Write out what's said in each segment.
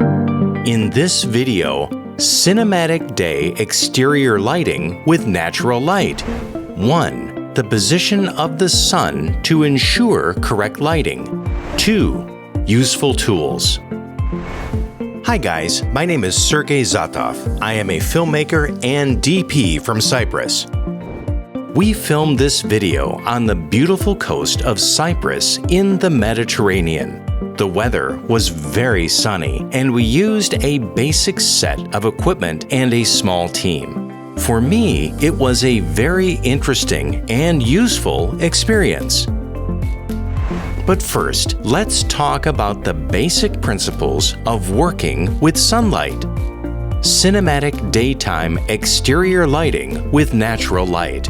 In this video, cinematic day exterior lighting with natural light. 1. The position of the sun to ensure correct lighting. 2. Useful tools. Hi guys, my name is Sergey Zotov. I am a filmmaker and DP from Cyprus. We filmed this video on the beautiful coast of Cyprus in the Mediterranean. The weather was very sunny, and we used a basic set of equipment and a small team. For me, it was a very interesting and useful experience. But first, let's talk about the basic principles of working with sunlight. Cinematic daytime exterior lighting with natural light.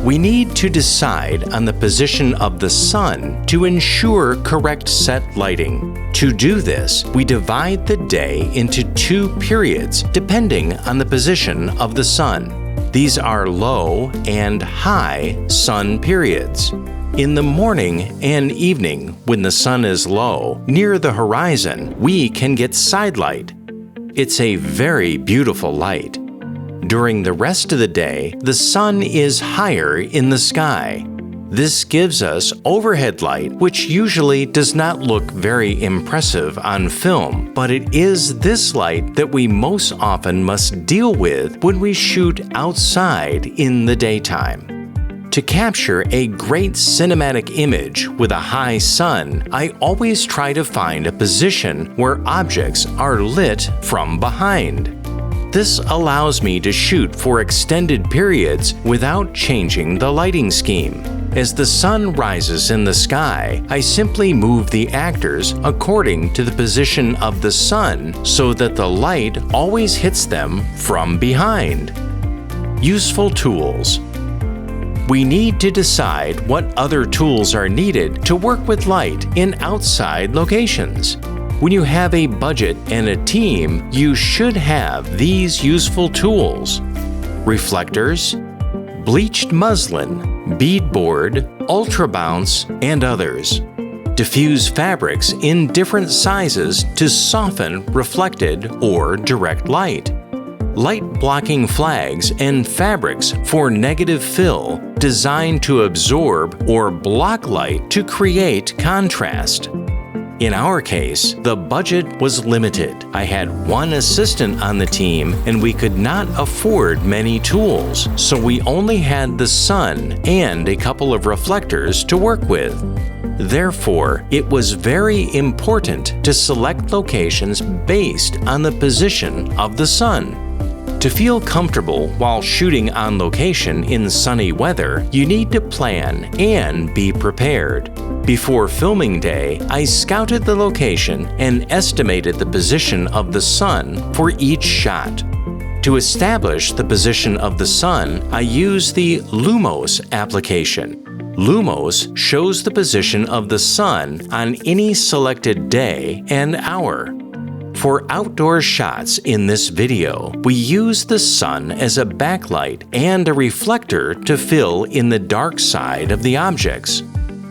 We need to decide on the position of the sun to ensure correct set lighting. To do this, we divide the day into 2 periods depending on the position of the sun. These are low and high sun periods. In the morning and evening, when the sun is low, near the horizon, we can get side light. It's a very beautiful light. During the rest of the day, the sun is higher in the sky. This gives us overhead light, which usually does not look very impressive on film, but it is this light that we most often must deal with when we shoot outside in the daytime. To capture a great cinematic image with a high sun, I always try to find a position where objects are lit from behind. This allows me to shoot for extended periods without changing the lighting scheme. As the sun rises in the sky, I simply move the actors according to the position of the sun so that the light always hits them from behind. Useful tools. We need to decide what other tools are needed to work with light in outside locations. When you have a budget and a team, you should have these useful tools: reflectors, bleached muslin, beadboard, ultra bounce, and others. Diffuse fabrics in different sizes to soften reflected or direct light. Light blocking flags and fabrics for negative fill designed to absorb or block light to create contrast. In our case, the budget was limited. I had 1 assistant on the team and we could not afford many tools, so we only had the sun and a couple of reflectors to work with. Therefore, it was very important to select locations based on the position of the sun. To feel comfortable while shooting on location in sunny weather, you need to plan and be prepared. Before filming day, I scouted the location and estimated the position of the sun for each shot. To establish the position of the sun, I use the Lumos application. Lumos shows the position of the sun on any selected day and hour. For outdoor shots in this video, we use the sun as a backlight and a reflector to fill in the dark side of the objects.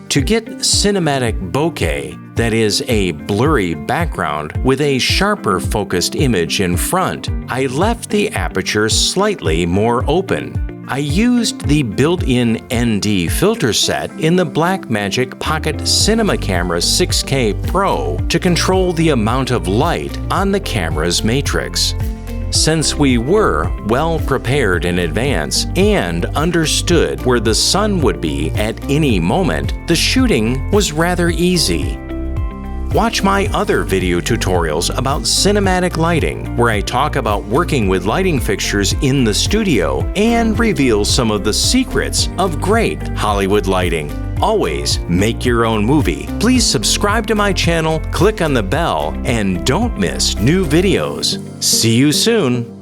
To get cinematic bokeh, that is a blurry background with a sharper focused image in front, I left the aperture slightly more open. I used the built-in ND filter set in the Blackmagic Pocket Cinema Camera 6K Pro to control the amount of light on the camera's matrix. Since we were well prepared in advance and understood where the sun would be at any moment, the shooting was rather easy. Watch my other video tutorials about cinematic lighting, where I talk about working with lighting fixtures in the studio and reveal some of the secrets of great Hollywood lighting. Always make your own movie. Please subscribe to my channel, click on the bell, and don't miss new videos. See you soon!